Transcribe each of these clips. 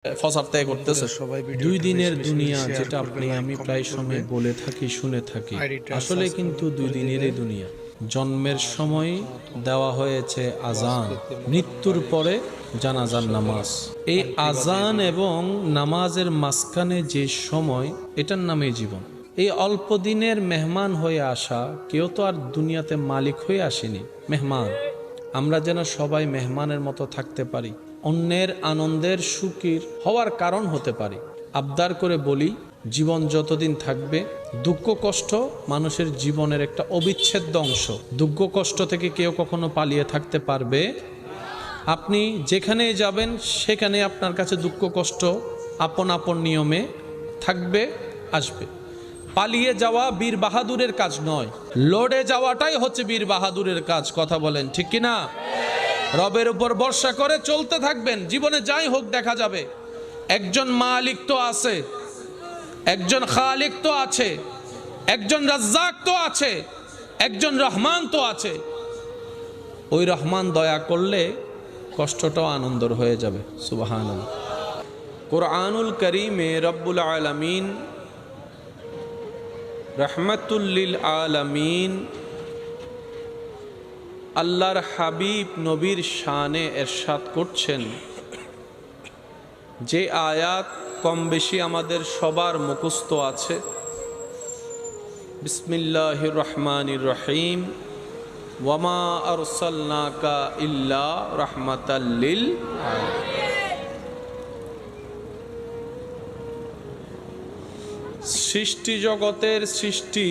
ফসারতে করতেছে। দুই দিনের দুনিয়া যেটা আপনি আমি প্রায় সময় বলে থাকি শুনে থাকি, আসলে কিন্তু দুই দিনেরই দুনিয়া। জন্মের সময় দেওয়া হয়েছে আজান, মৃত্যুর পরে জানাজার নামাজ। এই আজান এবং নামাজের মাঝখানে যে সময়, এটার নামে জীবন। এই অল্প দিনের মেহমান হয়ে আসা, কেউ তো আর দুনিয়াতে মালিক হয়ে আসেনি, মেহমান। আমরা যেন সবাই মেহমানের মতো থাকতে পারি, অন্যের আনন্দের সুখীর হওয়ার কারণ হতে পারি। আবদার করে বলি, জীবন যতদিন থাকবে, দুঃখ কষ্ট মানুষের জীবনের একটা অবিচ্ছেদ্য অংশ। দুঃখ কষ্ট থেকে কেউ কখনো পালিয়ে থাকতে পারবে? আপনি যেখানেই যাবেন সেখানে আপনার কাছে দুঃখ কষ্ট আপন আপন নিয়মে থাকবে, আসবে। পালিয়ে যাওয়া বীর বাহাদুরের কাজ নয়, লড়ে যাওয়াটাই হচ্ছে বীর বাহাদুরের কাজ। কথা বলেন ঠিক কিনা? রবের উপর ভরসা করে চলতে থাকবেন, জীবনে যাই হোক দেখা যাবে। একজন মালিক তো আছে, একজন খালিক তো আছে, একজন রাজ্জাক তো আছে, একজন রহমান তো আছে। ওই রহমান দয়া করলে কষ্টটাও আনন্দর হয়ে যাবে। সুবহানাল্লাহ। কুরআনুল কারীমে রব্বুল আলামিন রাহমাতুল লিল আলামিন আল্লাহর হাবিব নবীর শানে এরশাদ করছেন, যে আয়াত কম বেশি আমাদের সবার মুখস্থ আছে। বিসমিল্লাহির রহমানির রহিম, ওয়ামা আরসালনাকা ইল্লা রাহমাতাল লিল আলামিন। সৃষ্টি জগতের সৃষ্টি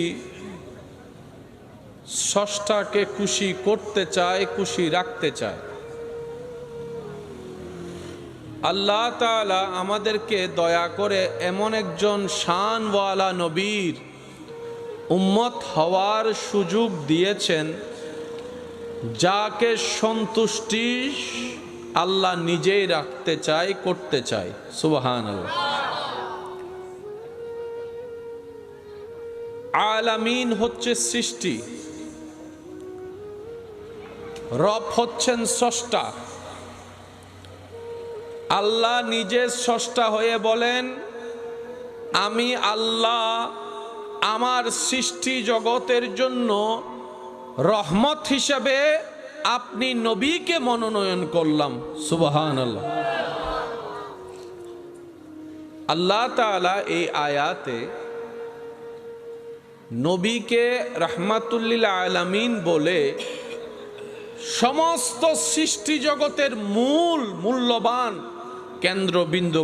স্রষ্টাকে খুশি করতে চায়, খুশি রাখতে চায়। আল্লাহ তাআলা আমাদেরকে দয়া করে এমন একজন শানওয়ালা নবীর উম্মত হওয়ার সুযোগ দিয়েছেন, যাকে সন্তুষ্টি আল্লাহ নিজেই রাখতে চায়, করতে চায়। সুবহানাল্লাহ। আলামিন হচ্ছে সৃষ্টি, রব হচ্ছেন স্রষ্টা। আল্লাহ নিজে স্রষ্টা হয়ে বলেন, আমি আল্লাহ আমার সৃষ্টি জগতের জন্য রহমত হিসেবে আপনি নবীকে মনোনয়ন করলাম। সুবহানাল্লাহ। আল্লাহ তাআলা এই আয়াতে নবীকে রাহমাতুল লিল আলামিন বলে সমস্ত সৃষ্টি জগতের মূল্যবান কেন্দ্রবিন্দু